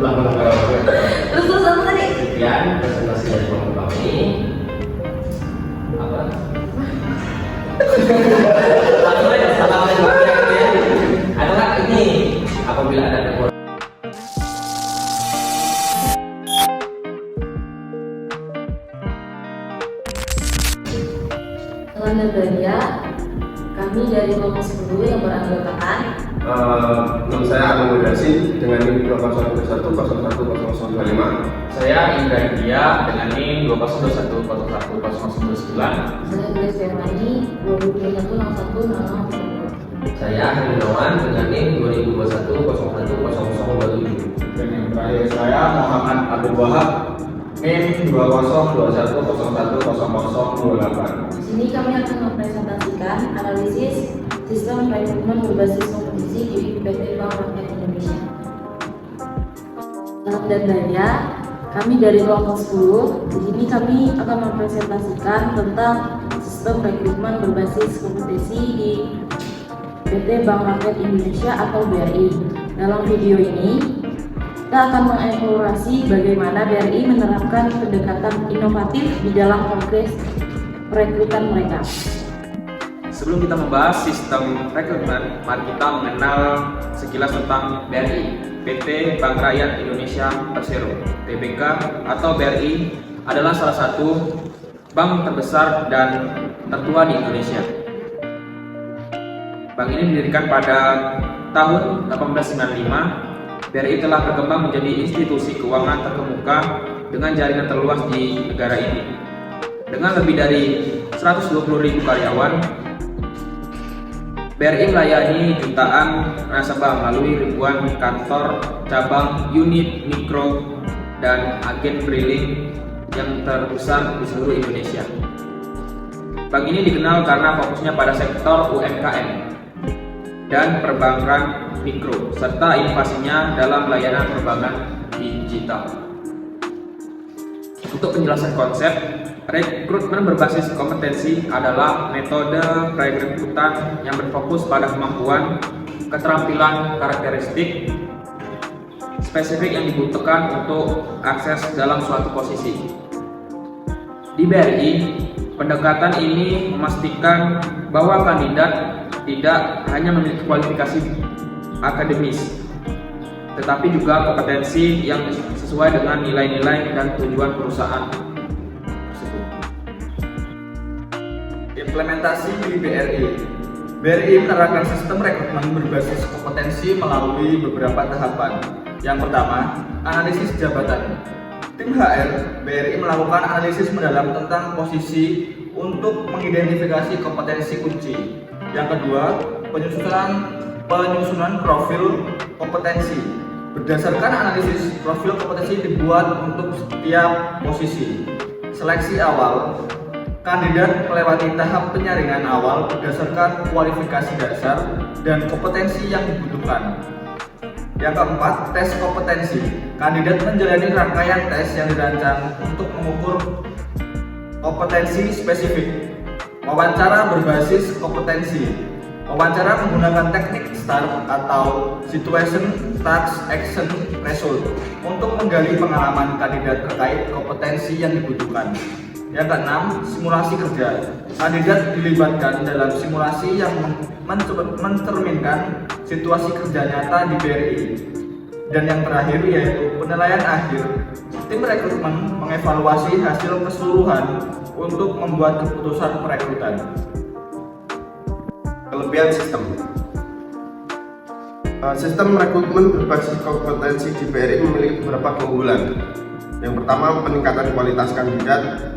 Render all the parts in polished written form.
ulang-ulang. Terus apa tadi? Sekian presentasi dari kelompok kami. Apa? Langsung aja salah lagi ya. Atau nggak ini apabila ada kekurangan. Selamat Nadia, kami dari kelompok 10 yang beranggotakan Nama saya Agung Mudasin dengan NIM 2021010025. Saya Indra Dia dengan NIM 2021011009. Saya Grace Firmani 2021010010. Saya Ahli Gunawan dengan NIM 2021010027. Dan yang terakhir saya Muhammad Abdul Wahab NIM 2021010028. Di sini kami akan mempresentasikan analisis sistem rekrutmen berbasis kompetisi di PT Bank Rakyat Indonesia. Selamat dan Daya, kami dari kelompok 10. Di sini kami akan mempresentasikan tentang sistem rekrutmen berbasis kompetisi di PT Bank Rakyat Indonesia atau BRI. Dalam video ini, kita akan mengeksplorasi bagaimana BRI menerapkan pendekatan inovatif di dalam proses perekrutan mereka. Sebelum kita membahas sistem rekrutmen, mari kita mengenal sekilas tentang BRI, PT Bank Rakyat Indonesia Persero. TBK atau BRI adalah salah satu bank terbesar dan tertua di Indonesia. Bank ini didirikan pada tahun 1895. BRI telah berkembang menjadi institusi keuangan terkemuka dengan jaringan terluas di negara ini. Dengan lebih dari 120.000 karyawan, BRI melayani jutaan nasabah melalui ribuan kantor, cabang, unit, mikro, dan agen briling yang terbesar di seluruh Indonesia. Bank ini dikenal karena fokusnya pada sektor UMKM dan perbankan mikro, serta inovasinya dalam layanan perbankan digital. Untuk penjelasan konsep, rekrutmen berbasis kompetensi adalah metode perekrutan yang berfokus pada kemampuan, keterampilan, karakteristik spesifik yang dibutuhkan untuk akses dalam suatu posisi. Di BRI, pendekatan ini memastikan bahwa kandidat tidak hanya memiliki kualifikasi akademis, tetapi juga kompetensi yang sesuai dengan nilai-nilai dan tujuan perusahaan. Implementasi di BRI. BRI menerapkan sistem rekrutmen berbasis kompetensi melalui beberapa tahapan. Yang pertama, analisis jabatan. Tim HR BRI melakukan analisis mendalam tentang posisi untuk mengidentifikasi kompetensi kunci. Yang kedua, penyusunan profil kompetensi. Berdasarkan analisis, profil kompetensi dibuat untuk setiap posisi. Seleksi awal. Kandidat melewati tahap penyaringan awal berdasarkan kualifikasi dasar dan kompetensi yang dibutuhkan. Yang keempat, tes kompetensi. Kandidat menjalani rangkaian tes yang dirancang untuk mengukur kompetensi spesifik. Wawancara berbasis kompetensi. Wawancara menggunakan teknik STAR atau Situation, Task, Action, Result untuk menggali pengalaman kandidat terkait kompetensi yang dibutuhkan. Yang keenam, simulasi kerja. Kandidat dilibatkan dalam simulasi yang mencerminkan situasi kerja nyata di BRI. Dan yang terakhir yaitu penilaian akhir. Tim rekrutmen mengevaluasi hasil keseluruhan untuk membuat keputusan perekrutan. Kelebihan sistem. Sistem rekrutmen berbasis kompetensi di BRI memiliki beberapa keunggulan. Yang pertama, peningkatan kualitas kandidat.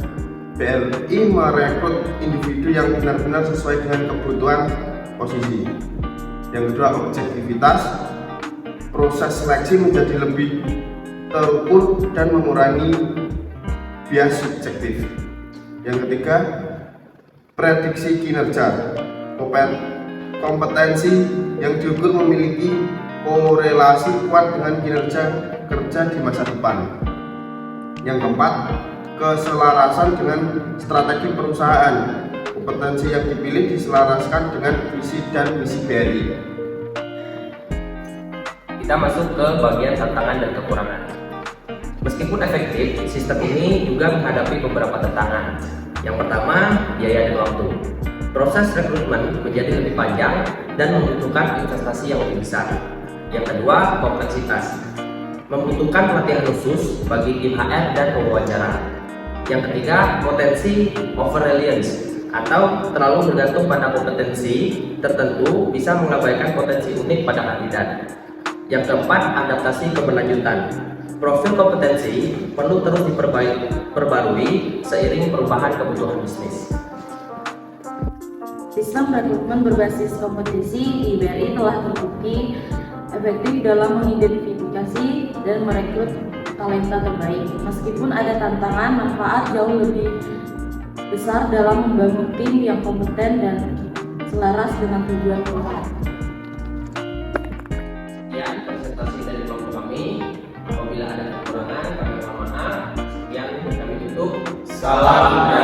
BRI merekrut individu yang benar-benar sesuai dengan kebutuhan posisi. Yang kedua, objektivitas. Proses seleksi menjadi lebih terukur dan mengurangi bias subjektif. Yang ketiga, prediksi kinerja. Kompetensi yang diukur memiliki korelasi kuat dengan kinerja kerja di masa depan. Yang keempat, keselarasan dengan strategi perusahaan. Kompetensi yang dipilih diselaraskan dengan visi dan misi BRI. kita masuk ke bagian tantangan dan kekurangan. Meskipun efektif, sistem ini juga menghadapi beberapa tantangan. Yang pertama, biaya dan waktu. Proses rekrutmen menjadi lebih panjang dan membutuhkan investasi yang lebih besar. Yang kedua, kompleksitas. Membutuhkan pelatihan khusus bagi tim HR dan pewawancara. Yang ketiga, potensi over reliance atau terlalu bergantung pada kompetensi tertentu bisa mengabaikan potensi unik pada kandidat. Yang keempat, adaptasi keberlanjutan. Profil kompetensi perlu terus diperbarui seiring perubahan kebutuhan bisnis. Sistem rekrutmen berbasis kompetensi di BRI telah terbukti efektif dalam mengidentifikasi dan merekrut talenta terbaik. Meskipun ada tantangan, manfaat jauh lebih besar dalam membangun tim yang kompeten dan selaras dengan tujuan perusahaan. Sekian presentasi dari kelompok kami. Apabila ada kekurangan, kami mohon maaf. Sekian, kami tutup. Salam.